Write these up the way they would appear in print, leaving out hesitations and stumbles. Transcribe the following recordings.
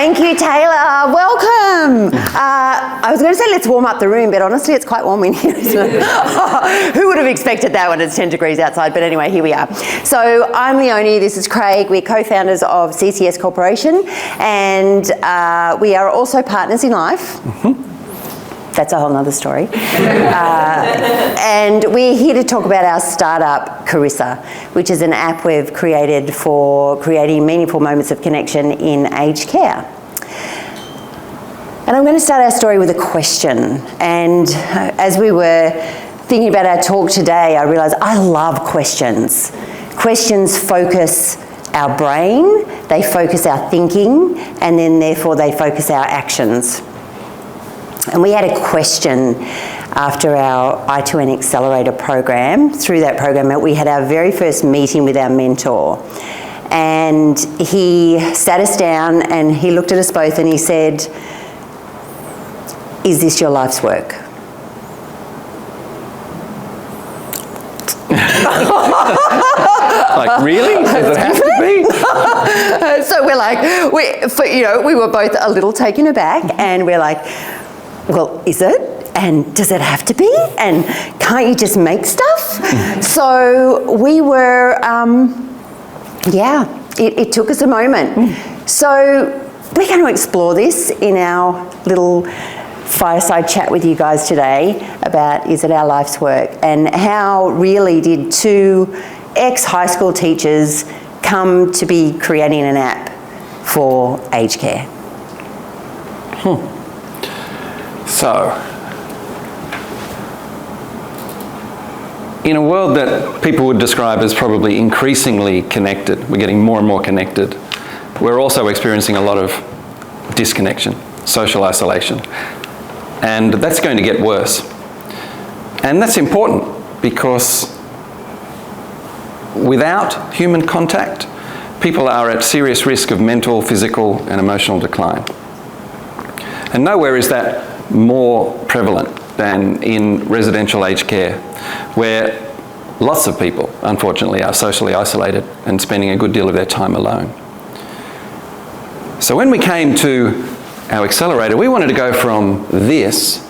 Thank you, Taylor. Welcome. I was going to say let's warm up the room, but honestly, it's quite warm in here, isn't it? Who would have expected that when it's 10 degrees outside? But anyway, here we are. So I'm Leonie, this is Craig. We're co-founders of CCS Corporation, and we are also partners in life. That's a whole nother story. And we're here to talk about our startup, CARISA, which is an app we've created for creating meaningful moments of connection in aged care. And I'm going to start our story with a question. And as we were thinking about our talk today, I realised I love questions. Questions focus our brain, they focus our thinking, and then therefore they focus our actions. And we had a question after our I2N Accelerator program. Through that program, we had our very first meeting with our mentor. And he sat us down and he looked at us both and he said, "Is this your life's work?" Like, really? Does it have to be? So we're like, we were both a little taken aback, and we're like, well, is it? And does it have to be? And can't you just make stuff? So we were, it took us a moment. So we're going to explore this in our little fireside chat with you guys today about is it our life's work, and how really did two ex-high school teachers come to be creating an app for aged care. So, in a world that people would describe as probably increasingly connected, we're getting more and more connected, we're also experiencing a lot of disconnection, social isolation. And that's going to get worse. And that's important because without human contact, people are at serious risk of mental, physical, and emotional decline. And nowhere is that more prevalent than in residential aged care, where lots of people, unfortunately, are socially isolated and spending a good deal of their time alone. So when we came to our accelerator, we wanted to go from this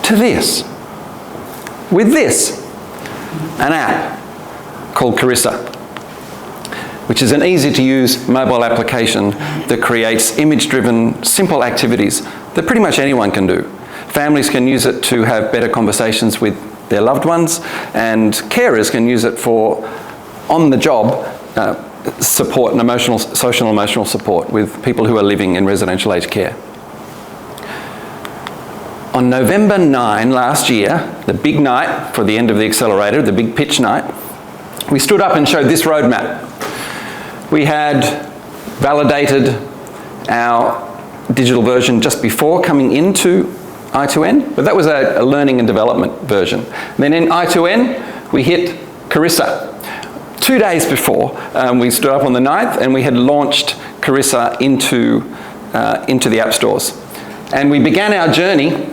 to this, with this, an app called CARISA, which is an easy-to-use mobile application that creates image-driven, simple activities that pretty much anyone can do. Families can use it to have better conversations with their loved ones, and carers can use it for on-the-job support and social and emotional support with people who are living in residential aged care. On November 9 last year, the big night for the end of the accelerator, the big pitch night, we stood up and showed this roadmap. We had validated our digital version just before coming into I2N, but that was a learning and development version. Then in I2N, we hit CARISA. 2 days before, we stood up on the 9th and we had launched CARISA into the app stores. And we began our journey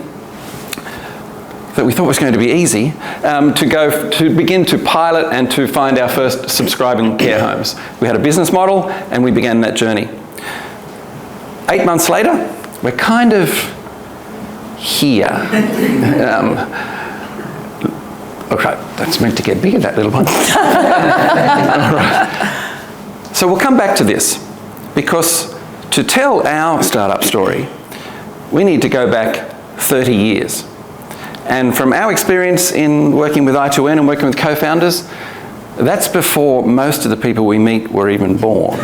that we thought was going to be easy, to begin to pilot and to find our first subscribing care homes. We had a business model and we began that journey. 8 months later, we're kind of here. Okay, that's meant to get bigger, that little one. All right. So we'll come back to this, because to tell our startup story, we need to go back 30 years. And from our experience in working with I2N and working with co-founders, that's before most of the people we meet were even born.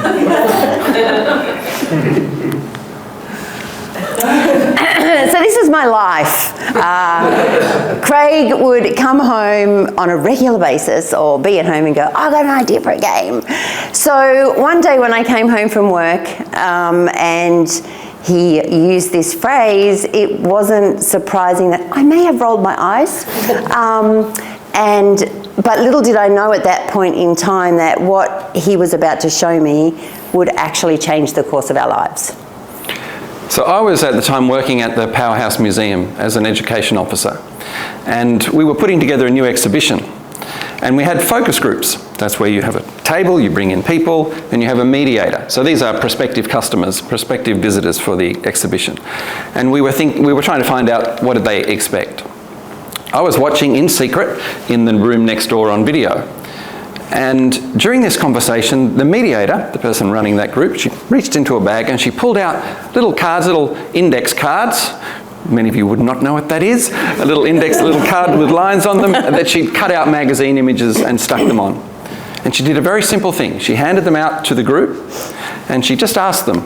So this is my life. Craig would come home on a regular basis or be at home and go, I've got an idea for a game. So one day when I came home from work and he used this phrase, it wasn't surprising that I may have rolled my eyes. But little did I know at that point in time that what he was about to show me would actually change the course of our lives. So I was at the time working at the Powerhouse Museum as an education officer, and we were putting together a new exhibition, and we had focus groups, That's where you have a table, you bring in people, and you have a mediator. So these are prospective customers, prospective visitors for the exhibition. And we were trying to find out, what did they expect? I was watching in secret in the room next door on video. And during this conversation, the mediator, the person running that group, she reached into a bag and she pulled out little cards, little index cards. Many of you would not know what that is. A little index, a little card with lines on them that she'd cut out magazine images and stuck them on. And she did a very simple thing. She handed them out to the group and she just asked them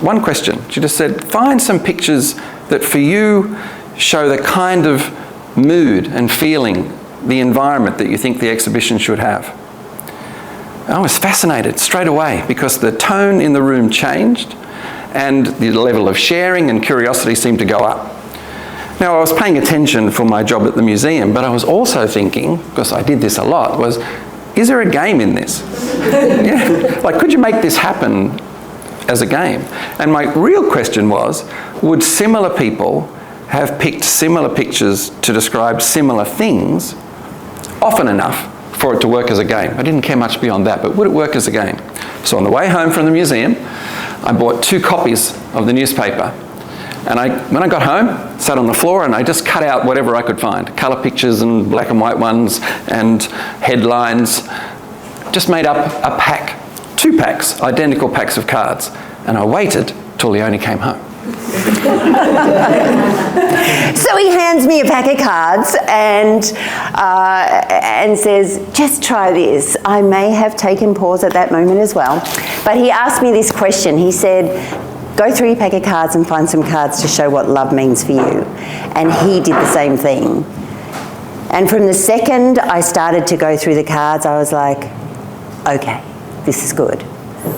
one question. She just said, find some pictures that for you show the kind of mood and feeling, the environment that you think the exhibition should have. I was fascinated straight away because the tone in the room changed and the level of sharing and curiosity seemed to go up. Now, I was paying attention for my job at the museum, but I was also thinking, because I did this a lot, was, is there a game in this? Yeah. Like, could you make this happen as a game? And my real question was, would similar people have picked similar pictures to describe similar things often enough for it to work as a game? I didn't care much beyond that, but would it work as a game? So on the way home from the museum, I bought 2 copies of the newspaper. And when I got home, sat on the floor and I just cut out whatever I could find. Colour pictures and black and white ones and headlines. Just made up a pack, 2 packs, identical packs of cards. And I waited till Leonie came home. So he hands me a pack of cards and says, just try this. I may have taken pause at that moment as well. But he asked me this question. He said, go through your pack of cards and find some cards to show what love means for you. And he did the same thing. And from the second I started to go through the cards, I was like, okay, this is good.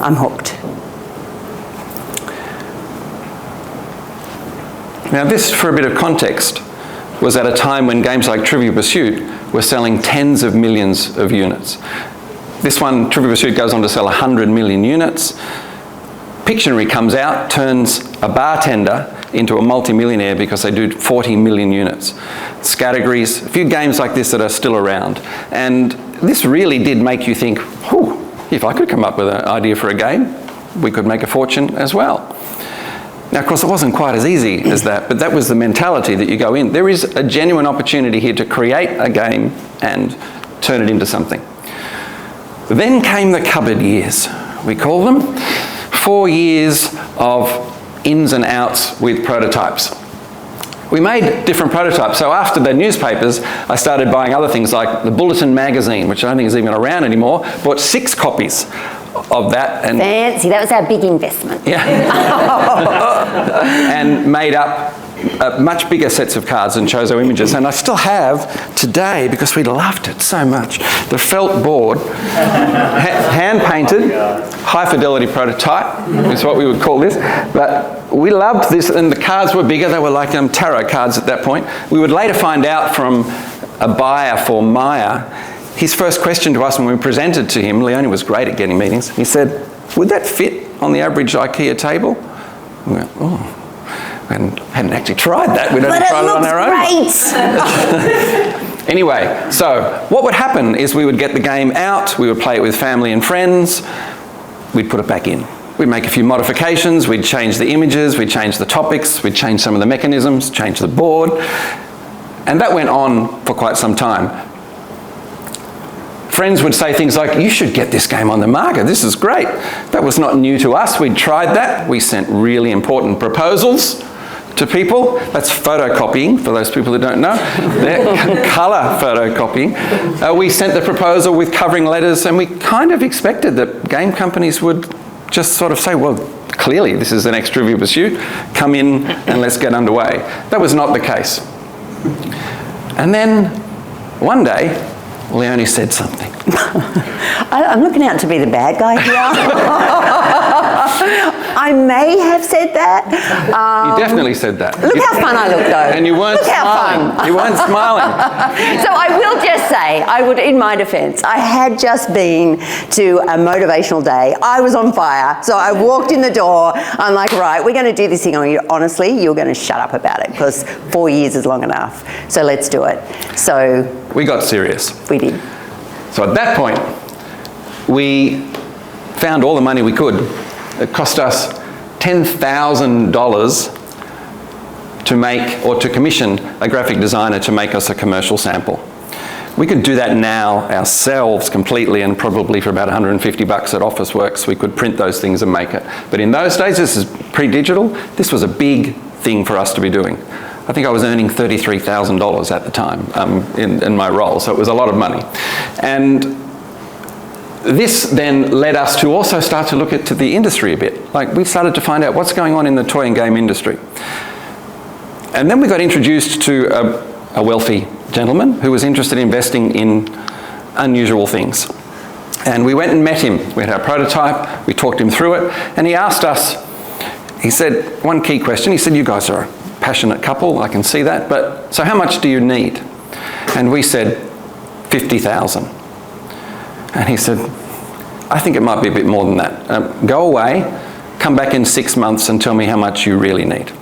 I'm hooked. Now this, for a bit of context, was at a time when games like Trivial Pursuit were selling tens of millions of units. This one, Trivial Pursuit, goes on to sell 100 million units. Pictionary comes out, turns a bartender into a multi-millionaire because they do 40 million units. Categories, a few games like this that are still around. And this really did make you think, if I could come up with an idea for a game, we could make a fortune as well. Now, of course, it wasn't quite as easy as that, but that was the mentality that you go in. There is a genuine opportunity here to create a game and turn it into something. Then came the cupboard years, we call them. 4 years of ins and outs with prototypes. We made different prototypes. So after the newspapers, I started buying other things like the Bulletin magazine, which I don't think is even around anymore. Bought 6 copies of that. And fancy, that was our big investment. Yeah. And made up much bigger sets of cards and chose our images. And I still have today, because we loved it so much, the felt board, hand-painted, high-fidelity prototype is what we would call this. But we loved this, and the cards were bigger. They were like tarot cards at that point. We would later find out from a buyer for Maya, his first question to us when we presented to him, Leonie was great at getting meetings, he said, would that fit on the average IKEA table? We went, oh. And hadn't actually tried that. We'd only tried it on our own. Anyway, so what would happen is we would get the game out, we would play it with family and friends, we'd put it back in. We'd make a few modifications, we'd change the images, we'd change the topics, we'd change some of the mechanisms, change the board. And that went on for quite some time. Friends would say things like, you should get this game on the market, this is great. That was not new to us, we'd tried that. We sent really important proposals to people. That's photocopying, for those people who don't know. They're colour photocopying. We sent the proposal with covering letters, and we kind of expected that game companies would just sort of say, well, clearly this is the next Trivial Pursuit, come in and let's get underway. That was not the case. And then one day, Leonie said something. I'm looking out to be the bad guy here. I may have said that. You definitely said that. Look how fun I look, though. And you weren't smiling. You weren't smiling. So I will just say, in my defence, I had just been to a motivational day. I was on fire. So I walked in the door. I'm like, right, we're going to do this thing. Honestly, you're going to shut up about it because 4 years is long enough. So let's do it. So we got serious. We did. So at that point, we found all the money we could. It cost us $10,000 to make or to commission a graphic designer to make us a commercial sample. We could do that now ourselves completely, and probably for about 150 bucks at Officeworks we could print those things and make it. But in those days, this is pre-digital, this was a big thing for us to be doing. I think I was earning $33,000 at the time in my role, so it was a lot of money. And this then led us to also start to look into the industry a bit. Like, we started to find out what's going on in the toy and game industry. And then we got introduced to a wealthy gentleman who was interested in investing in unusual things. And we went and met him. We had our prototype, we talked him through it, and he asked us, he said, one key question, he said, you guys are a passionate couple, I can see that, but so how much do you need? And we said, 50,000. And he said, I think it might be a bit more than that. Go away, come back in 6 months and tell me how much you really need.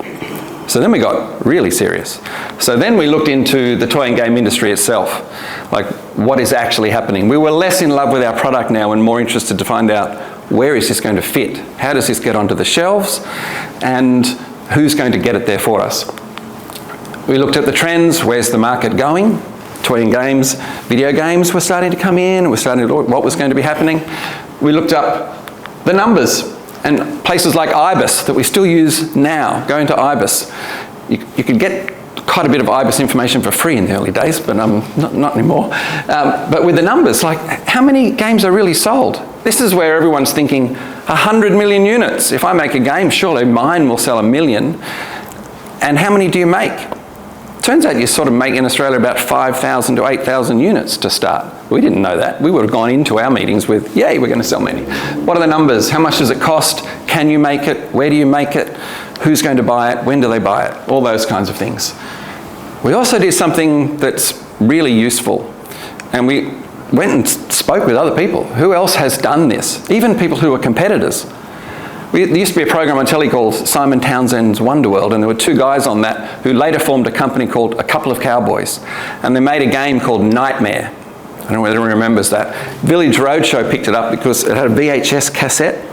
So then we got really serious. So then we looked into the toy and game industry itself, like what is actually happening. We were less in love with our product now and more interested to find out, where is this going to fit? How does this get onto the shelves? And who's going to get it there for us? We looked at the trends, where's the market going? Toy and games, video games were starting to come in, we're starting to look what was going to be happening. We looked up the numbers, and places like IBIS that we still use now, go into IBIS. You could get quite a bit of IBIS information for free in the early days, but not anymore. But with the numbers, like how many games are really sold? This is where everyone's thinking 100 million units. If I make a game, surely mine will sell 1 million. And how many do you make? Turns out you sort of make in Australia about 5,000 to 8,000 units to start. We didn't know that. We would have gone into our meetings with, yay, we're going to sell many. What are the numbers? How much does it cost? Can you make it? Where do you make it? Who's going to buy it? When do they buy it? All those kinds of things. We also did something that's really useful. And we went and spoke with other people. Who else has done this? Even people who are competitors. There used to be a program on telly called Simon Townsend's Wonderworld, and there were 2 guys on that who later formed a company called A Couple of Cowboys. And they made a game called Nightmare. I don't know whether anyone remembers that. Village Roadshow picked it up because it had a VHS cassette.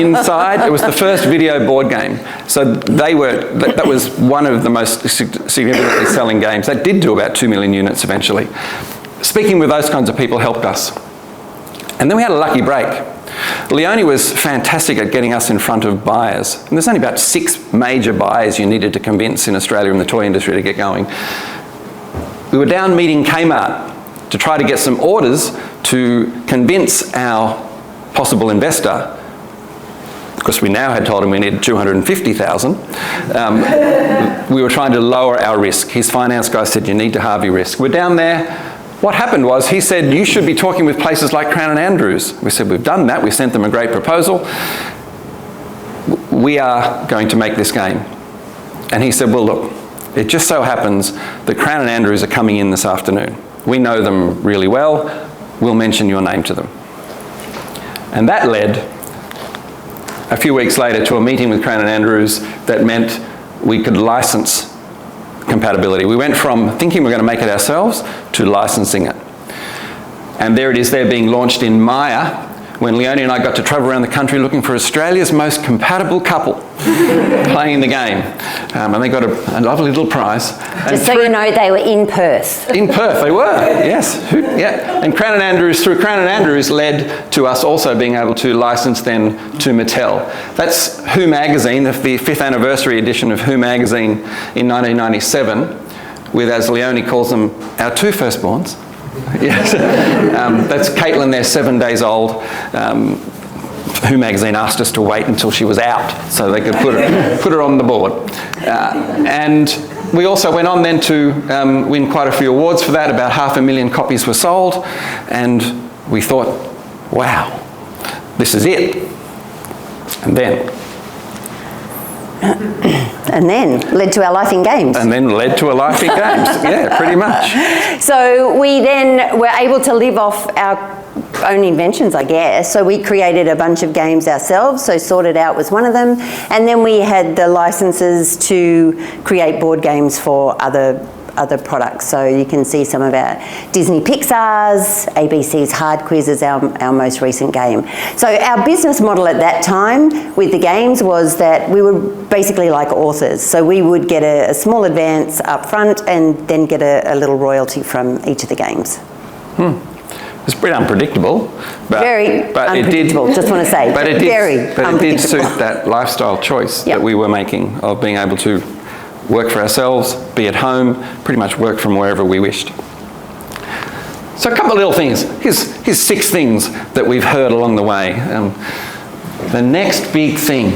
Inside. It was the first video board game. So that was one of the most significantly selling games. That did do about 2 million units eventually. Speaking with those kinds of people helped us. And then we had a lucky break. Leonie was fantastic at getting us in front of buyers. And there's only about 6 major buyers you needed to convince in Australia in the toy industry to get going. We were down meeting Kmart to try to get some orders to convince our possible investor, because we now had told him we needed 250,000. We were trying to lower our risk. His finance guy said, you need to halve your risk. We're down there. What happened was, he said, you should be talking with places like Crown & Andrews. We said, we've done that. We sent them a great proposal. We are going to make this game. And he said, well, look, it just so happens that Crown & Andrews are coming in this afternoon. We know them really well. We'll mention your name to them. And that led, a few weeks later, to a meeting with Crown & Andrews that meant we could license compatibility. We went from thinking we're going to make it ourselves to licensing it. And there it is there being launched in Maya, when Leonie and I got to travel around the country looking for Australia's most compatible couple playing the game. And they got a lovely little prize. Just so you know, they were in Perth. In Perth, they were, yes. Yeah. And Crown & Andrews, through Crown & Andrews, led to us also being able to license then to Mattel. That's Who Magazine, the 5th anniversary edition of Who Magazine in 1997, with, as Leonie calls them, our 2 firstborns. Yes. That's Caitlin, they're 7 days old. Who Magazine asked us to wait until she was out so they could put her on the board. And we also went on then to win quite a few awards for that. About 500,000 copies were sold. And we thought, wow, this is it. And then led to our life in games. And then led to a life in games, yeah, pretty much. So we then were able to live off our own inventions, I guess. So we created a bunch of games ourselves, so Sorted Out was one of them. And then we had the licenses to create board games for other other products. So you can see some of our Disney Pixar's, ABC's Hard Quiz is our most recent game. So our business model at that time with the games was that we were basically like authors. So we would get a small advance up front and then get a little royalty from each of the games. It's pretty unpredictable. Very unpredictable, just want to say. But it did suit that lifestyle choice Yep. that we were making of being able to work for ourselves, be at home, pretty much work from wherever we wished. So a couple of little things. Here's 6 things that we've heard along the way. The next big thing.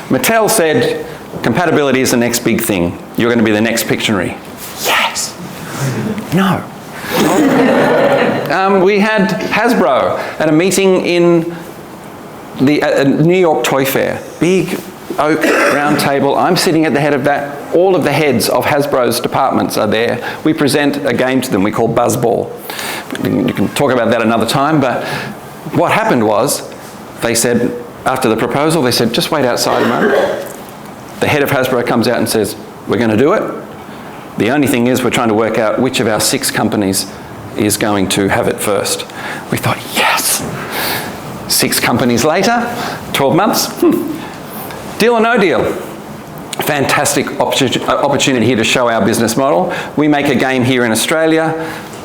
Mattel said, compatibility is the next big thing. You're going to be the next Pictionary. Yes. No. We had Hasbro at a meeting in the New York Toy Fair. Big oak round table. I'm sitting at the head of that. All of the heads of Hasbro's departments are there. We present a game to them we call Buzzball. You can talk about that another time, but what happened was they said, after the proposal, they said, just wait outside a moment. The head of Hasbro comes out and says, we're going to do it. The only thing is we're trying to work out which of our 6 companies is going to have it first. We thought, yes. 6 companies later, 12 months, deal or no deal. Fantastic opportunity here to show our business model. We make a game here in Australia.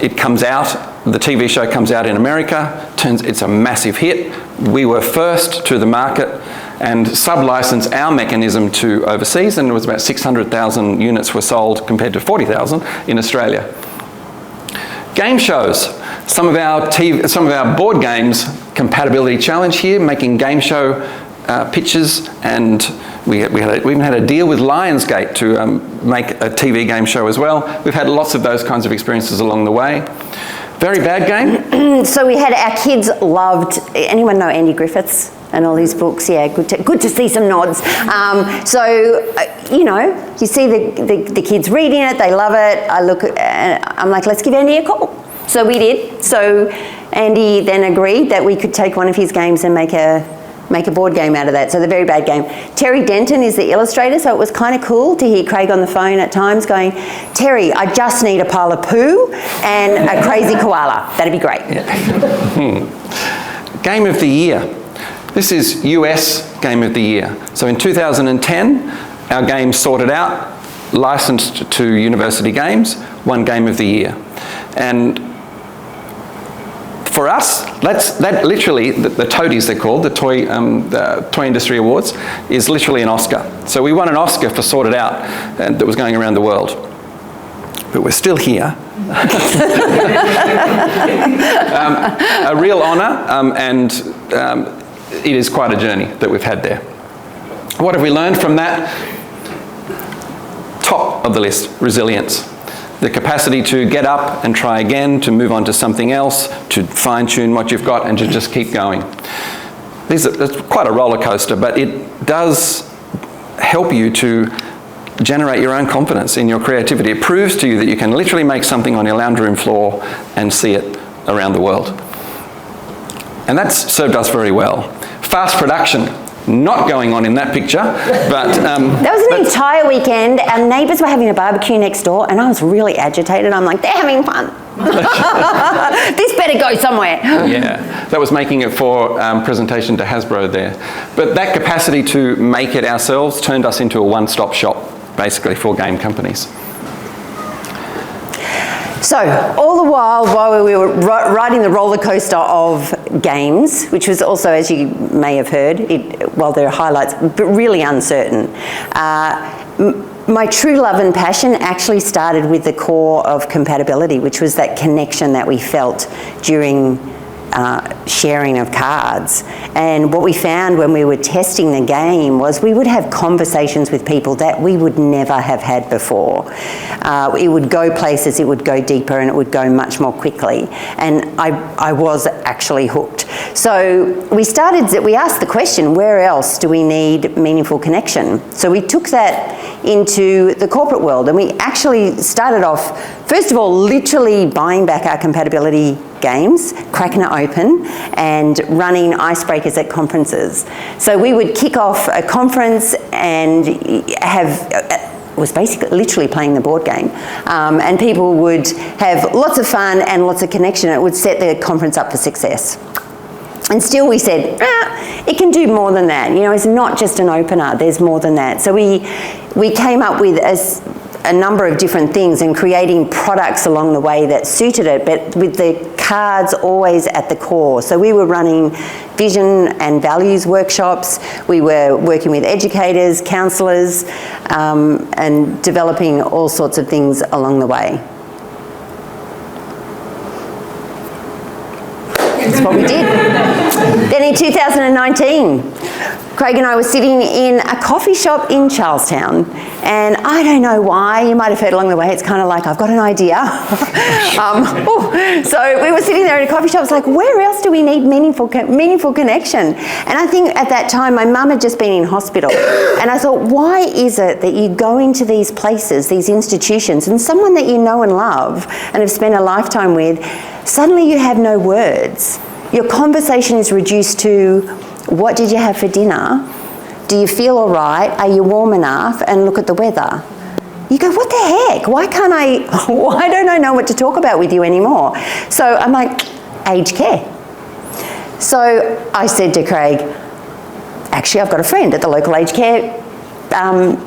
It comes out, the TV show comes out in America. It's a massive hit. We were first to the market and sub-license our mechanism to overseas, and it was about 600,000 units were sold compared to 40,000 in Australia. Game shows. Some of our board games compatibility challenge here, making game show pitches, and we even had a deal with Lionsgate to make a TV game show as well. We've had lots of those kinds of experiences along the way. Very bad game. So we had, our kids loved, anyone know Andy Griffiths and all his books? Yeah, good to see some nods. You know, you see the kids reading it, they love it. I'm like, let's give Andy a call. So we did. So Andy then agreed that we could take one of his games and make a board game out of that. So the very bad game. Terry Denton is the illustrator, so it was kind of cool to hear Craig on the phone at times going, Terry, I just need a pile of poo and a crazy koala. That'd be great. Yeah. Game of the year. This is US Game of the Year. So in 2010, our game sorted out, licensed to University Games, won Game of the Year. And for us, that literally, the Toadies they're called, the Toy Industry Awards, is literally an Oscar. So we won an Oscar for Sorted Out, and that was going around the world. But we're still here. A real honour, and it is quite a journey that we've had there. What have we learned from that? Top of the list, resilience. The capacity to get up and try again, to move on to something else, to fine-tune what you've got and to just keep going. It's quite a roller coaster, but it does help you to generate your own confidence in your creativity. It proves to you that you can literally make something on your lounge room floor and see it around the world. And that's served us very well. Fast production. Not going on in that picture, but... that was an entire weekend. Our neighbours were having a barbecue next door and I was really agitated. I'm like, they're having fun. This better go somewhere. Yeah, that was making it for presentation to Hasbro there. But that capacity to make it ourselves turned us into a one-stop shop, basically, for game companies. So, all the while we were riding the roller coaster of games, which was also, as you may have heard, there are highlights, but really uncertain. My true love and passion actually started with the core of compatibility, which was that connection that we felt during sharing of cards. And what we found when we were testing the game was we would have conversations with people that we would never have had before. It would go places, it would go deeper, and it would go much more quickly. And I was actually hooked. So we asked the question, where else do we need meaningful connection? So we took that into the corporate world, and we actually started off, first of all, literally buying back our compatibility games, cracking it open, and running icebreakers at conferences. So we would kick off a conference and have was basically literally playing the board game. And people would have lots of fun and lots of connection. It would set the conference up for success. And still we said, it can do more than that. You know, it's not just an opener, there's more than that. So we came up with a number of different things and creating products along the way that suited it, but with the cards always at the core. So we were running vision and values workshops. We were working with educators, counsellors, and developing all sorts of things along the way. That's what we did. Then in 2019, Craig and I were sitting in a coffee shop in Charlestown, and I don't know why, you might have heard along the way, it's kind of like, I've got an idea. So we were sitting there in a coffee shop, it's like, where else do we need meaningful connection? And I think at that time, my mum had just been in hospital, and I thought, why is it that you go into these places, these institutions, and someone that you know and love and have spent a lifetime with, suddenly you have no words. Your conversation is reduced to, what did you have for dinner? Do you feel all right? Are you warm enough? And look at the weather. You go, what the heck? Why don't I know what to talk about with you anymore? So I'm like, aged care. So I said to Craig, actually, I've got a friend at the local aged care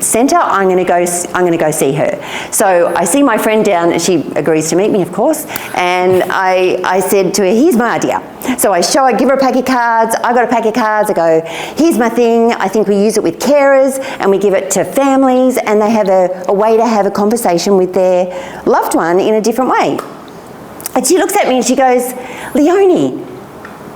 centre. I'm going to go see her. So I see my friend down, and she agrees to meet me, of course. And I said to her, here's my idea. So I give her a pack of cards. I got a pack of cards. I go, here's my thing. I think we use it with carers, and we give it to families, and they have a way to have a conversation with their loved one in a different way. And she looks at me and she goes, Leonie,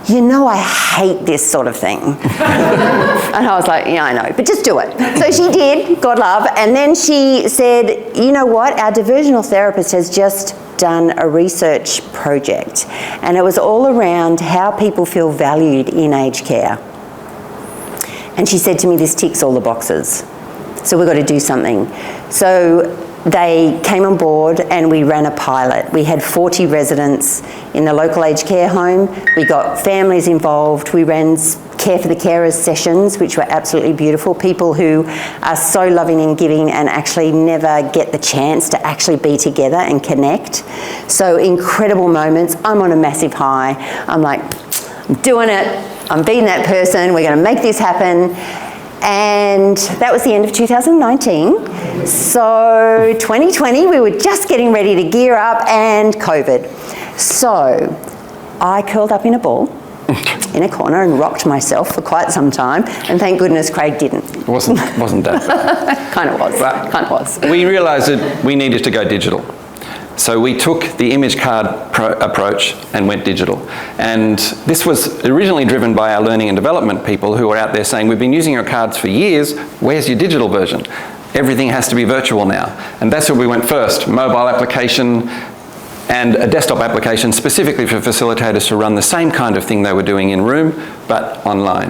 you know I hate this sort of thing. And I was like, yeah, I know, but just do it. So she did, God love, and then she said, you know what, our diversional therapist has just done a research project, and it was all around how people feel valued in aged care. And she said to me, this ticks all the boxes, so we've got to do something. So they came on board and we ran a pilot. We had 40 residents in the local aged care home. We got families involved. We ran Care for the Carers sessions, which were absolutely beautiful. People who are so loving and giving and actually never get the chance to actually be together and connect. So incredible moments. I'm on a massive high. I'm like, I'm doing it. I'm being that person. We're going to make this happen. And that was the end of 2019. So 2020, we were just getting ready to gear up, and COVID. So I curled up in a ball in a corner and rocked myself for quite some time, and thank goodness Craig didn't. Wasn't that? Kind of was. We realised that we needed to go digital. So we took the image card approach and went digital. And this was originally driven by our learning and development people who were out there saying, we've been using your cards for years, where's your digital version? Everything has to be virtual now. And that's where we went first, mobile application and a desktop application specifically for facilitators to run the same kind of thing they were doing in room, but online.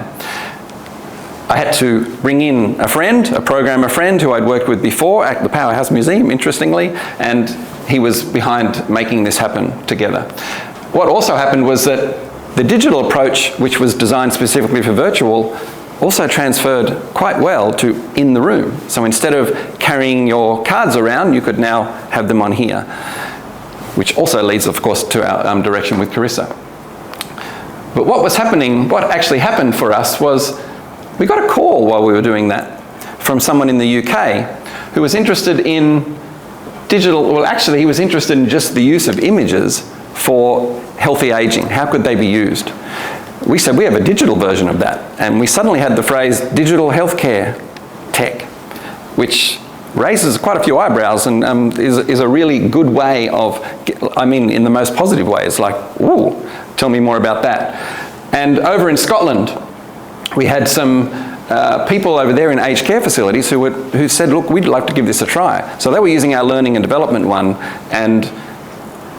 I had to bring in a friend, a programmer friend who I'd worked with before at the Powerhouse Museum, interestingly, and he was behind making this happen together. What also happened was that the digital approach, which was designed specifically for virtual, also transferred quite well to in the room. So instead of carrying your cards around, you could now have them on here, which also leads, of course, to our direction with CARISA. But what actually happened for us was we got a call while we were doing that from someone in the UK who was interested in digital, well actually he was interested in just the use of images for healthy aging. How could they be used? We said we have a digital version of that, and we suddenly had the phrase digital healthcare tech, which raises quite a few eyebrows and is a really good way of, I mean in the most positive way. It's like, ooh, tell me more about that. And over in Scotland, we had some people over there in aged care facilities who said, look, we'd like to give this a try. So they were using our learning and development one, and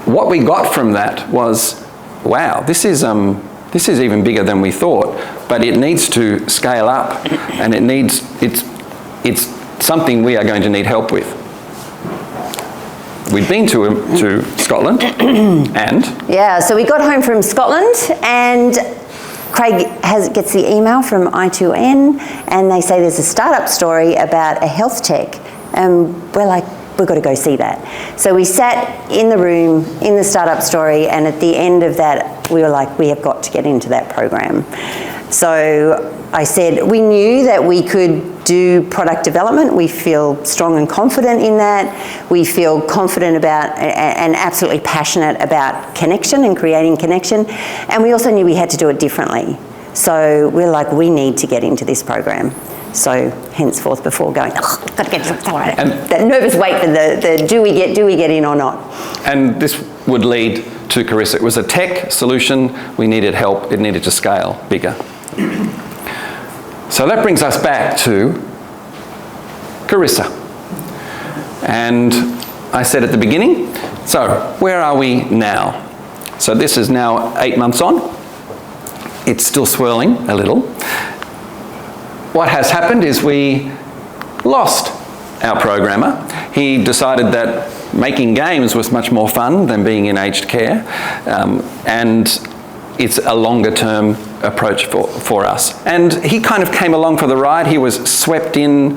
what we got from that was, wow, this is even bigger than we thought, but it needs to scale up, and it's something we are going to need help with. We'd been to Scotland, and? Yeah, so we got home from Scotland, and Craig gets the email from I2N, and they say there's a startup story about a health tech And we're like, we've got to go see that. So we sat in the room, in the startup story, and at the end of that, we were like, we have got to get into that program. So I said, we knew that we could do product development. We feel strong and confident in that. We feel confident about and absolutely passionate about connection and creating connection. And we also knew we had to do it differently. So we're like, we need to get into this program. So henceforth, before going, got to get into that nervous wait for the do we get in or not? And this would lead to CARISA. It was a tech solution. We needed help. It needed to scale bigger. So that brings us back to CARISA. And I said at the beginning, so where are we now? So this is now 8 months on. It's still swirling a little. What has happened is we lost our programmer. He decided that making games was much more fun than being in aged care, and it's a longer term approach for us. And he kind of came along for the ride. He was swept in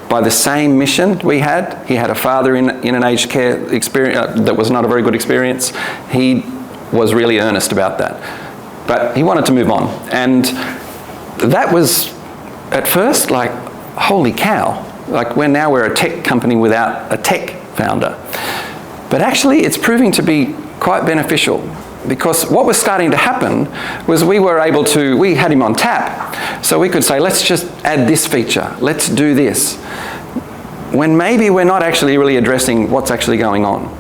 by the same mission we had. He had a father in an aged care experience that was not a very good experience. He was really earnest about that. But he wanted to move on. And that was, at first, like, holy cow. Like, we're a tech company without a tech founder. But actually, it's proving to be quite beneficial, because what was starting to happen was we had him on tap. So we could say, let's just add this feature. Let's do this. When maybe we're not actually really addressing what's actually going on.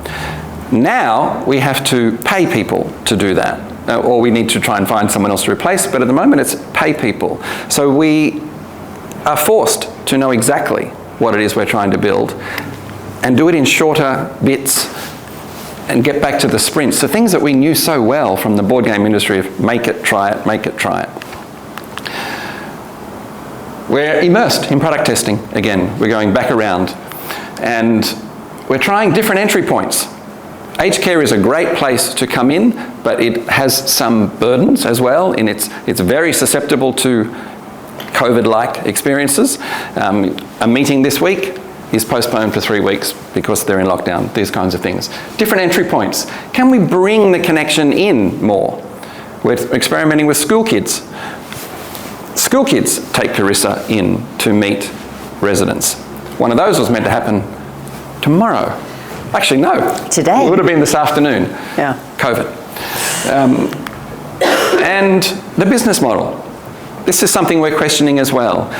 Now, we have to pay people to do that. Or we need to try and find someone else to replace, but at the moment it's pay people. So we are forced to know exactly what it is we're trying to build and do it in shorter bits and get back to the sprints. So things that we knew so well from the board game industry of make it, try it, make it, try it. We're immersed in product testing again. We're going back around and we're trying different entry points. Aged care is a great place to come in, but it has some burdens as well, and it's very susceptible to COVID-like experiences. A meeting this week is postponed for 3 weeks because they're in lockdown, these kinds of things. Different entry points. Can we bring the connection in more? We're experimenting with school kids. School kids take CARISA in to meet residents. One of those was meant to happen tomorrow. Actually, no. Today. It would have been this afternoon. Yeah. COVID. And the business model. This is something we're questioning as well.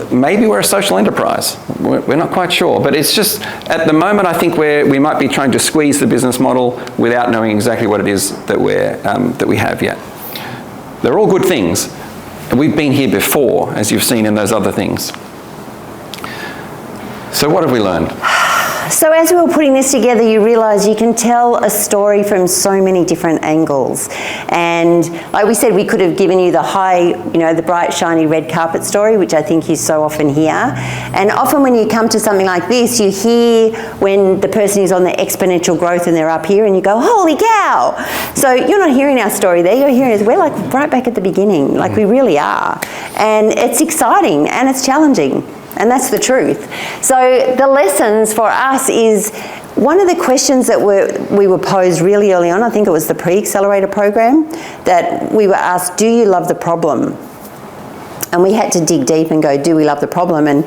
Maybe we're a social enterprise. We're not quite sure. But it's just, at the moment, I think we might be trying to squeeze the business model without knowing exactly what it is that we have yet. They're all good things. We've been here before, as you've seen in those other things. So what have we learned? So as we were putting this together, you realise you can tell a story from so many different angles. And like we said, we could have given you the bright, shiny red carpet story, which I think you so often hear. And often when you come to something like this, you hear when the person is on the exponential growth and they're up here and you go, holy cow. So you're not hearing our story there, you're hearing us, we're like right back at the beginning, like we really are. And it's exciting and it's challenging. And that's the truth. So the lessons for us is one of the questions that we were posed really early on, I think it was the pre-accelerator program, that we were asked, do you love the problem? And we had to dig deep and go, do we love the problem? And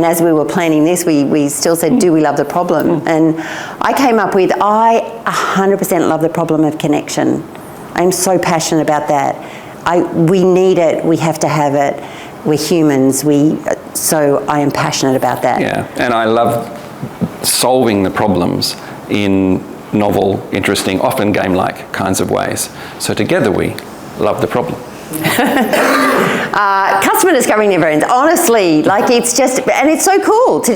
as we were planning this, we still said, do we love the problem? And I came up with, I 100% love the problem of connection. I'm so passionate about that. We need it, we have to have it. We're humans, so I am passionate about that. Yeah, and I love solving the problems in novel, interesting, often game-like kinds of ways. So together we love the problem. Customer discovery never ends. Honestly, like it's just, and it's so cool to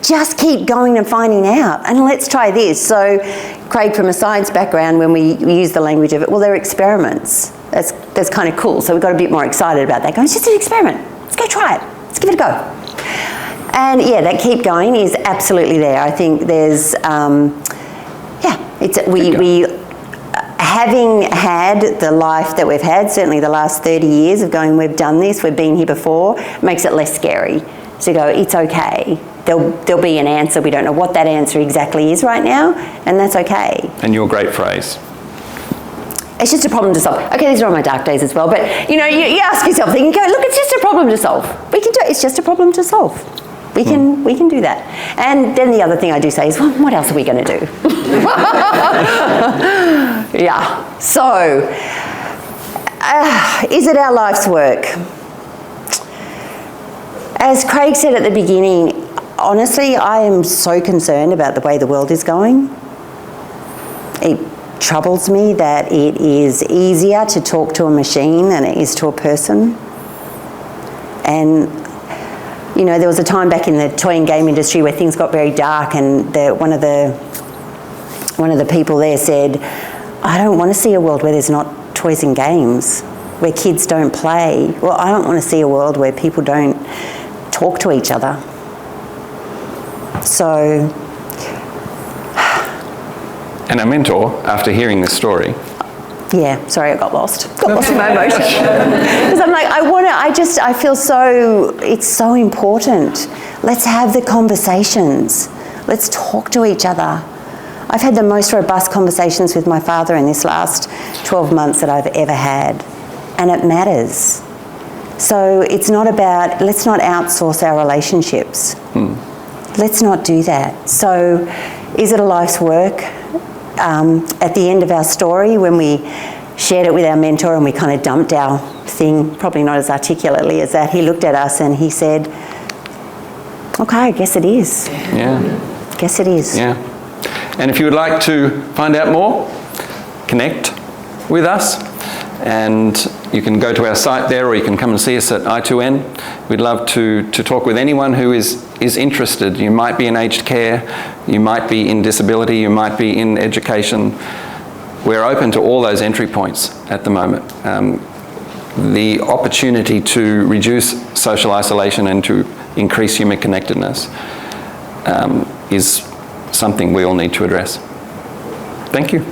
just keep going and finding out. And let's try this. So Craig, from a science background, when we use the language of it, well, they're experiments. That's kind of cool. So we got a bit more excited about that. Going, it's just an experiment. Let's go try it. Let's give it a go. And yeah, that keep going is absolutely there. I think there's, we having had the life that we've had, certainly the last 30 years of going, we've done this, we've been here before, makes it less scary. So go, it's okay. there'll be an answer. We don't know what that answer exactly is right now, and that's okay. And your great phrase. It's just a problem to solve. Okay, these are all my dark days as well, but you ask yourself, think, go, look, it's just a problem to solve. We can do it. It's just a problem to solve. We can do that. And then the other thing I do say is, well, what else are we going to do? Yeah. So, is it our life's work? As Craig said at the beginning, honestly, I am so concerned about the way the world is going. It troubles me that it is easier to talk to a machine than it is to a person. And, there was a time back in the toy and game industry where things got very dark, and one of the people there said, I don't want to see a world where there's not toys and games, where kids don't play. Well, I don't want to see a world where people don't talk to each other. So... And our mentor, after hearing this story... Yeah, sorry, I got lost. Got lost in my emotion. Because I'm like, I feel so, it's so important. Let's have the conversations. Let's talk to each other. I've had the most robust conversations with my father in this last 12 months that I've ever had. And it matters. So it's not about, let's not outsource our relationships. Let's not do that. So is it a life's work? At the end of our story, when we shared it with our mentor and we kind of dumped our thing, probably not as articulately as that, he looked at us and he said, okay, I guess it is. Yeah. Guess it is. Yeah. And if you would like to find out more, connect with us, and you can go to our site there, or you can come and see us at I2N. We'd love to talk with anyone who is interested. You might be in aged care, you might be in disability, you might be in education. We're open to all those entry points at the moment. The opportunity to reduce social isolation and to increase human connectedness is something we all need to address. Thank you.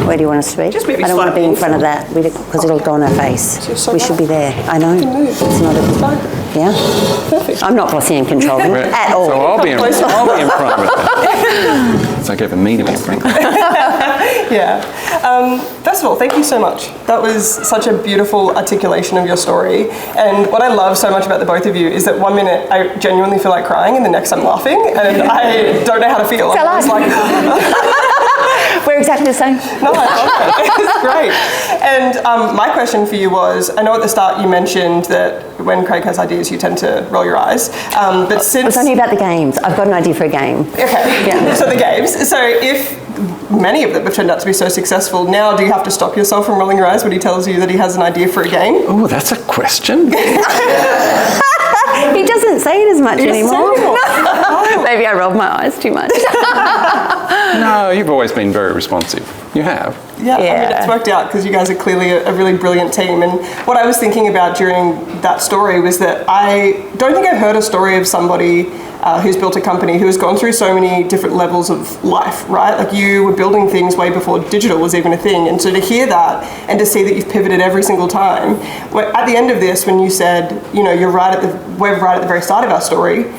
Where do you want us to be? Just maybe I don't want to be in slightly front of that because it'll go on our face. Just so We that- should be there. I know. move. It's not a... Yeah? Perfect. I'm not bossy and controlling at all. So I'll be in front of it. It's okay for me to be in front. Yeah. First of all, thank you so much. That was such a beautiful articulation of your story. And what I love so much about the both of you is that one minute I genuinely feel like crying and the next I'm laughing, and I don't know how to feel. I'm just like... We're exactly the same. No, I love it. It's great. And my question for you was, I know at the start you mentioned that when Craig has ideas, you tend to roll your eyes. But since... It's only about the games. I've got an idea for a game. Okay, Yeah. So the games. So if many of them have turned out to be so successful, now do you have to stop yourself from rolling your eyes when he tells you that he has an idea for a game? Oh, that's a question. He doesn't say it as much anymore. Oh. Maybe I rolled my eyes too much. No, you've always been very responsive. You have. Yeah, I mean, it's worked out because you guys are clearly a really brilliant team. And what I was thinking about during that story was that I don't think I've heard a story of somebody who's built a company who has gone through so many different levels of life, right? Like you were building things way before digital was even a thing. And so to hear that and to see that you've pivoted every single time, at the end of this, when you said, we're right at the very start of our story,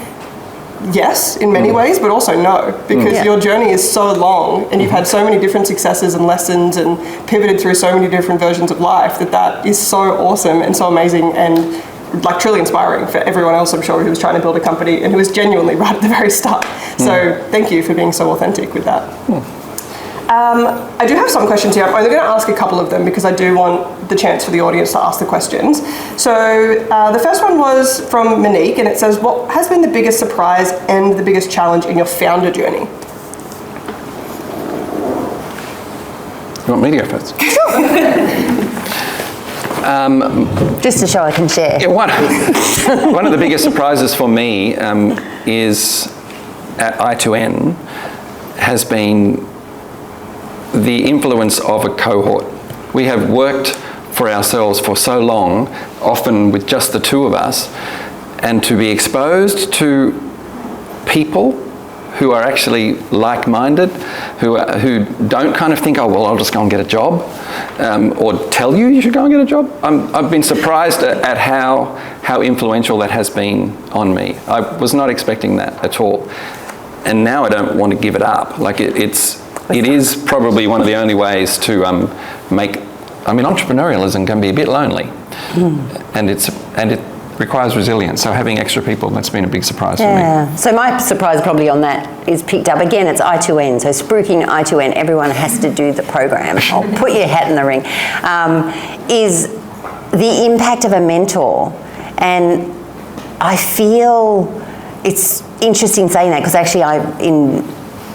yes, in many ways, but also no, because your journey is so long and you've had so many different successes and lessons and pivoted through so many different versions of life that is so awesome and so amazing and like truly inspiring for everyone else, I'm sure, who was trying to build a company and who was genuinely right at the very start. So thank you for being so authentic with that. I do have some questions here. I'm only going to ask a couple of them because I do want the chance for the audience to ask the questions. So the first one was from Monique, and it says, what has been the biggest surprise and the biggest challenge in your founder journey? You want me to go first? Just to show I can share. Yeah, one of the biggest surprises for me is at I2N has been the influence of a cohort. We have worked for ourselves for so long, often with just the two of us, and to be exposed to people who are actually like-minded, who don't kind of think, oh, well, I'll just go and get a job, or tell you should go and get a job. I've been surprised at how influential that has been on me. I was not expecting that at all. And now I don't want to give it up. Like it is probably one of the only ways to entrepreneurialism can be a bit lonely, and it requires resilience. So having extra people, that's been a big surprise for me. So my surprise probably on that is picked up again. It's I2N. So spruiking I2N, everyone has to do the program. I'll put your hat in the ring. Is the impact of a mentor, and I feel it's interesting saying that because actually in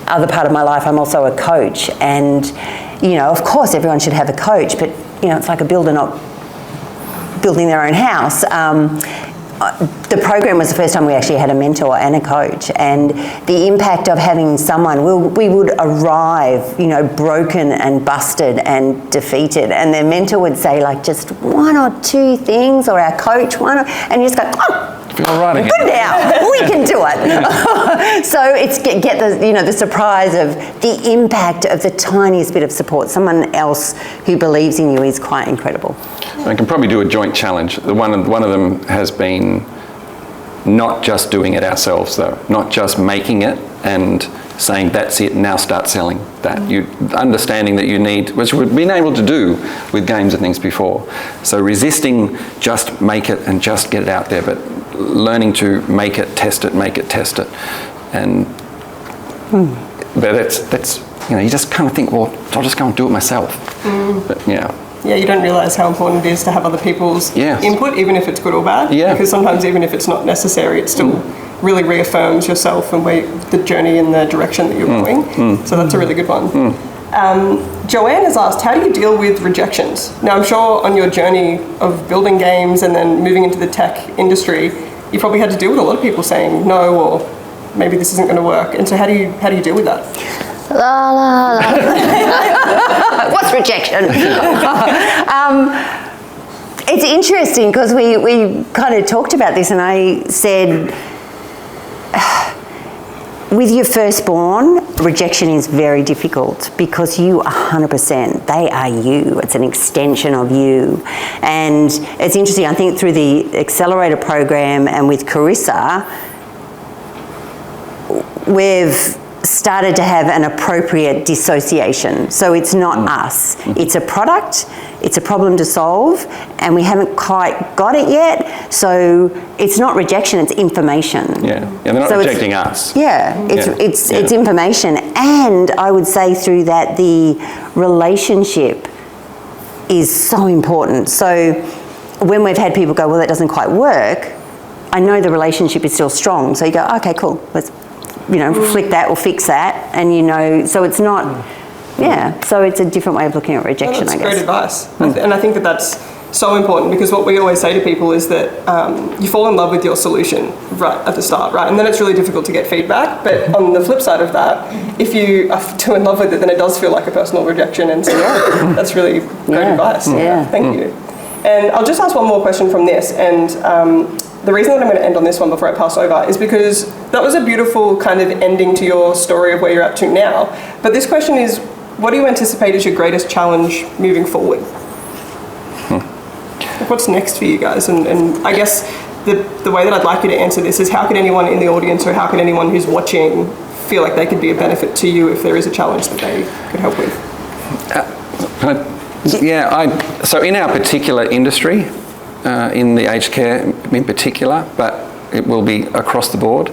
other part of my life I'm also a coach, and of course everyone should have a coach, but it's like a builder not building their own house. The program was the first time we actually had a mentor and a coach, and the impact of having someone, we would arrive, broken and busted and defeated, and their mentor would say like just one or two things, or our coach and you just go, oh, feel right again. Good now, we can do it. So it's get the surprise of the impact of the tiniest bit of support. Someone else who believes in you is quite incredible. I can probably do a joint challenge. One of them has been not just doing it ourselves, though, not just making it and saying that's it, now start selling that. You understanding that you need, which we've been able to do with games and things before. So resisting just make it and just get it out there, but learning to make it, test it, and but that's you just kind of think, well, I'll just go and do it myself. But yeah, you don't realise how important it is to have other people's input, even if it's good or bad. Yeah. Because sometimes even if it's not necessary, it still really reaffirms yourself and the journey and the direction that you're going. So that's a really good one. Joanne has asked, how do you deal with rejections? Now, I'm sure on your journey of building games and then moving into the tech industry, you probably had to deal with a lot of people saying no, or maybe this isn't going to work. And so how do you deal with that? La la la. What's rejection? It's interesting because we kind of talked about this, and I said, with your firstborn, rejection is very difficult because you are 100%. They are you. It's an extension of you. And it's interesting, I think through the accelerator program and with CARISA, we've started to have an appropriate dissociation. So it's not us. It's a product, it's a problem to solve, and we haven't quite got it yet. So it's not rejection, it's information. Yeah, they're not rejecting us. It's information. And I would say through that the relationship is so important. So when we've had people go, well, that doesn't quite work, I know the relationship is still strong. So you go, okay, cool, let's flick that or fix that, and so it's not, so it's a different way of looking at rejection, I guess. That's great advice. And I think that that's so important, because what we always say to people is that you fall in love with your solution right at the start, right? And then it's really difficult to get feedback. But on the flip side of that, if you are too in love with it, then it does feel like a personal rejection. And so that's really great advice. Thank you. And I'll just ask one more question from this. And the reason that I'm going to end on this one before I pass over is because that was a beautiful kind of ending to your story of where you're up to now. But this question is, what do you anticipate is your greatest challenge moving forward? What's next for you guys? And I guess the way that I'd like you to answer this is, how can anyone in the audience, or how can anyone who's watching, feel like they could be a benefit to you if there is a challenge that they could help with? So in our particular industry, in the aged care in particular, but it will be across the board,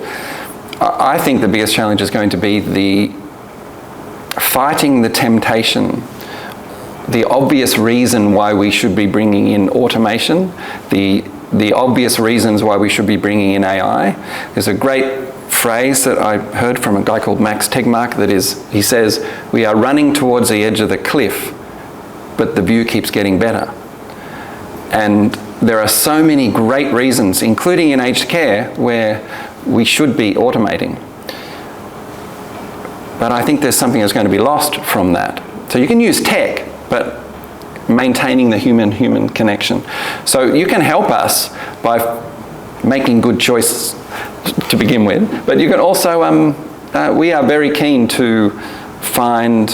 I think the biggest challenge is going to be fighting the temptation, the obvious reason why we should be bringing in automation, the obvious reasons why we should be bringing in AI. There's a great phrase that I heard from a guy called Max Tegmark he says, we are running towards the edge of the cliff, but the view keeps getting better. And there are so many great reasons, including in aged care, where we should be automating. But I think there's something that's going to be lost from that. So you can use tech, but maintaining the human-human connection. So you can help us by making good choices to begin with, but you can also we are very keen to find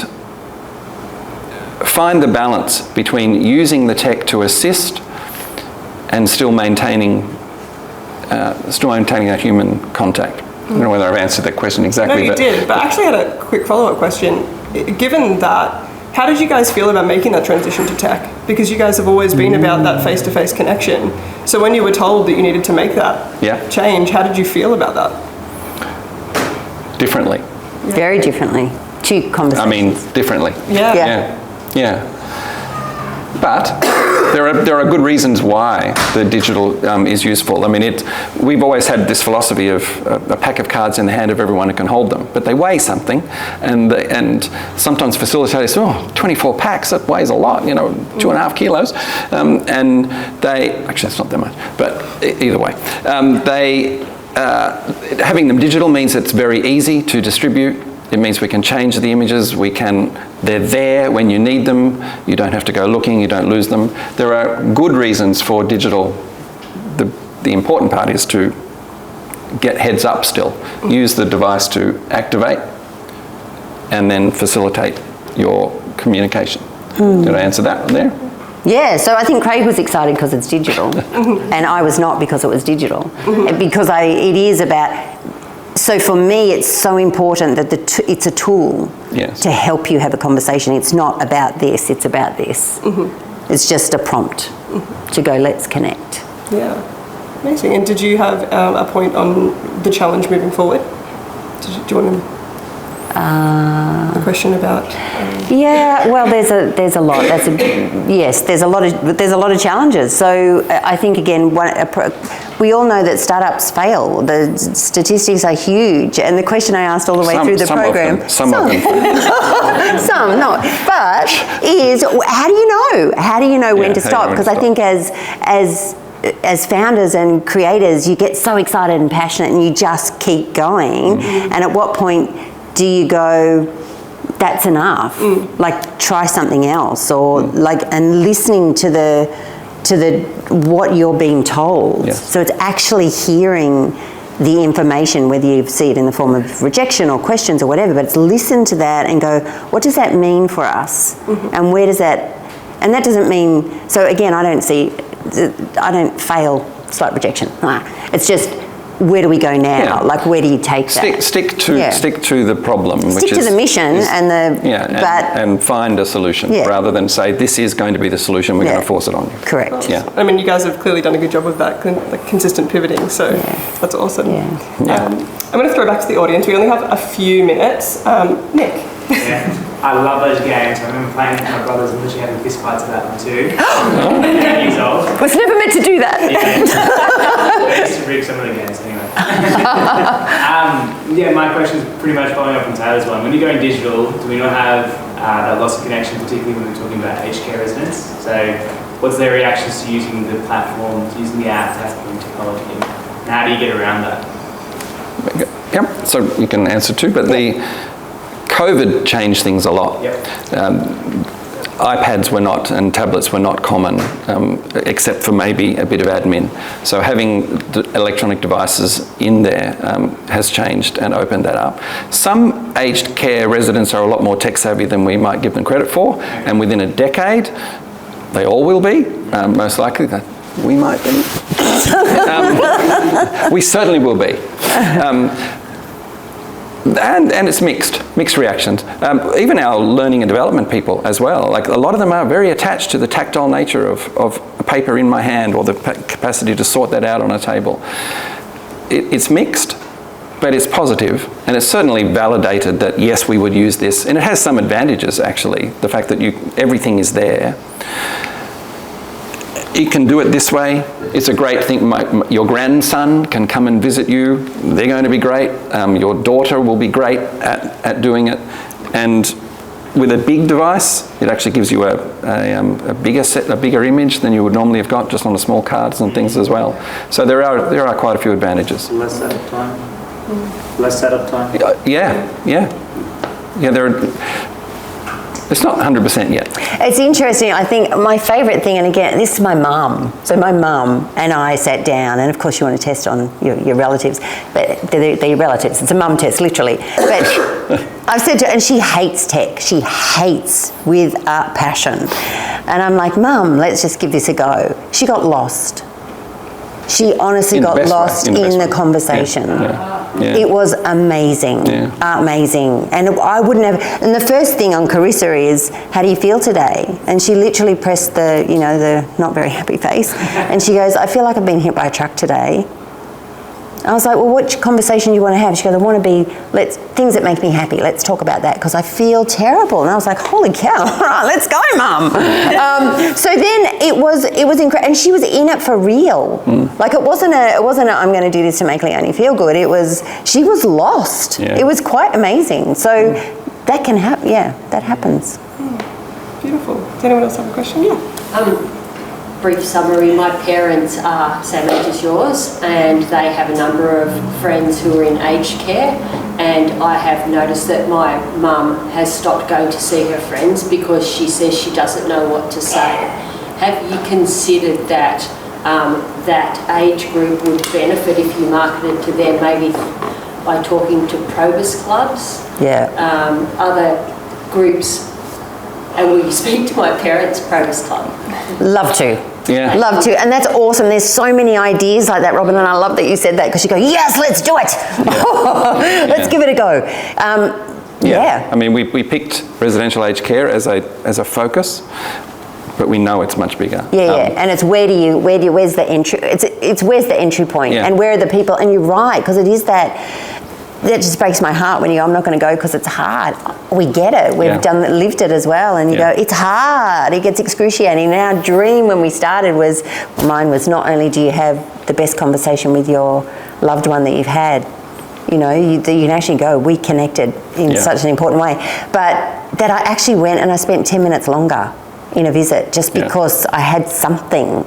the balance between using the tech to assist and still maintaining a human contact. I don't know whether I've answered that question exactly. No, you did, but I actually had a quick follow-up question. Given that, how did you guys feel about making that transition to tech? Because you guys have always been about that face-to-face connection. So when you were told that you needed to make that change, how did you feel about that? Differently. Very differently. 2 conversations. I mean, differently. Yeah. But there are good reasons why the digital is useful. I mean, we've always had this philosophy of a pack of cards in the hand of everyone who can hold them, but they weigh something, and sometimes facilitators say, 24 packs, that weighs a lot, 2.5 kilos, and actually that's not that much, but either way, having them digital means it's very easy to distribute. It means we can change the images, they're there when you need them, you don't have to go looking, you don't lose them. There are good reasons for digital. The important part is to get heads up still. Use the device to activate and then facilitate your communication. Did I answer that one there? Yeah, so I think Craig was excited because it's digital, and I was not because it was digital. Because it is about... So for me, it's so important that it's a tool to help you have a conversation. It's not about this, it's about this. It's just a prompt to go, let's connect. Yeah, amazing. And did you have a point on the challenge moving forward? Do you want to... the question about... Yeah, well, there's a lot. There's a lot of challenges. So I think, again, we all know that startups fail. The statistics are huge, and the question I asked all the way through the program, some of them, some not, but is how do you know? How do you know when to stop? Because I think as founders and creators, you get so excited and passionate, and you just keep going. And at what point do you go, that's enough? Like, try something else, or and listening to the what you're being told. So it's actually hearing the information, whether you see it in the form of rejection or questions or whatever, but it's listen to that and go, what does that mean for us? And where does that, and that doesn't mean, so again, I don't fail slight rejection. It's just, where do we go now? Like, where do you take that? Stick to the problem. Stick to the mission and find a solution rather than say this is going to be the solution. We're going to force it on you. Correct. Yeah. I mean, you guys have clearly done a good job of that, consistent pivoting. So that's awesome. I'm going to throw back to the audience. We only have a few minutes. Nick. I love those games. I remember playing with my brothers and literally having fist fights about them too. 10 years old. Was never meant to do that. I used to rig some of the games anyway. My question is pretty much following up on Taylor's one. When you're going digital, do we not have that loss of connection, particularly when we're talking about aged care residents? So what's their reactions to using the platform, to using the app, tapping technology? And how do you get around that? Yep, so you can answer too, but the COVID changed things a lot. iPads were not, and tablets were not common, except for maybe a bit of admin. So having the electronic devices in there has changed and opened that up. Some aged care residents are a lot more tech savvy than we might give them credit for, and within a decade, they all will be, most likely. We might be. We certainly will be. And it's mixed reactions. Even our learning and development people as well. Like, a lot of them are very attached to the tactile nature of a paper in my hand, or the capacity to sort that out on a table. It's mixed, but it's positive, and it's certainly validated that yes, we would use this, and it has some advantages actually. The fact that everything is there. You can do it this way. It's a great thing. Your grandson can come and visit you. They're going to be great. Your daughter will be great at doing it. And with a big device, it actually gives you a bigger image than you would normally have got just on the small cards and things as well. So there are quite a few advantages. Less setup time. Less setup time. Yeah. There It's not 100% yet. It's interesting. I think my favourite thing, and again, this is my mum. So my mum and I sat down, and of course you want to test on your relatives, but they're your relatives. It's a mum test, literally. But I've said to her, and she hates tech. She hates with a passion. And I'm like, Mum, let's just give this a go. She got lost. She honestly got lost in the conversation. Yeah. It was amazing, amazing. And I wouldn't have, and the first thing on CARISA is, how do you feel today? And she literally pressed the, the not very happy face. And she goes, I feel like I've been hit by a truck today. I was like, well, what conversation do you want to have? She goes, I want to be, things that make me happy. Let's talk about that because I feel terrible. And I was like, holy cow, all right, let's go, Mum. So then it was incredible. And she was in it for real. Like it wasn't I'm going to do this to make Leonie feel good. She was lost. Yeah. It was quite amazing. So that can happen. Yeah, that happens. Beautiful. Does anyone else have a question? Yeah. Brief summary, my parents are same age as yours and they have a number of friends who are in aged care, and I have noticed that my mum has stopped going to see her friends because she says she doesn't know what to say. Have you considered that that age group would benefit if you marketed to them maybe by talking to Probus clubs, other groups, and will you speak to my parents' Probus club? Love to. Yeah. Love to. And that's awesome. There's so many ideas like that, Robin, and I love that you said that because you go, yes, let's do it. Let's give it a go. Yeah. I mean, we picked residential aged care as a focus, but we know it's much bigger. And it's where's the entry? It's where's the entry point, and where are the people? And you're right, because it is that just breaks my heart when you go, I'm not going to go because it's hard. We get it. We've lived it as well. And you go, it's hard. It gets excruciating. And our dream when we started mine was not only do you have the best conversation with your loved one that you've had, you can actually go, we connected in such an important way. But that I actually went and I spent 10 minutes longer in a visit just because I had something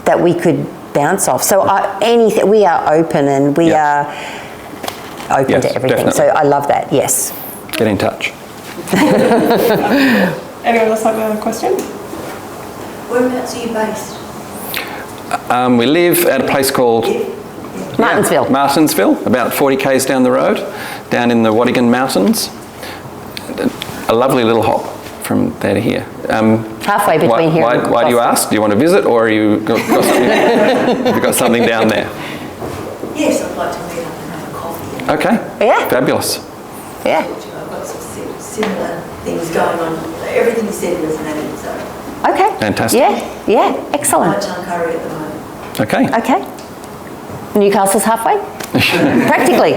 that we could bounce off. So anything, we are open and we are open to everything. Definitely. So I love that, yes. Get in touch. Anyone else have a question? Whereabouts are you based? We live at a place called Martinsville, about 40 k's down the road, down in the Wadigan Mountains. A lovely little hop from there to here. Halfway between here and why do you ask? Do you want to visit, or have you got something down there? Yes, I'd like to meet up and have a coffee. Okay. Yeah. Fabulous. Yeah. I've got some similar things going on. Everything you said resonated, so. Okay. Fantastic. Yeah. Excellent. I'm at Curry at the moment. Okay. Newcastle's halfway? Practically.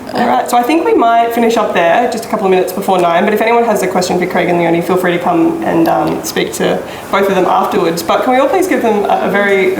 All right, so I think we might finish up there, just a couple of minutes before 9, but if anyone has a question for Craig and Leonie, feel free to come and speak to both of them afterwards. But can we all please give them a very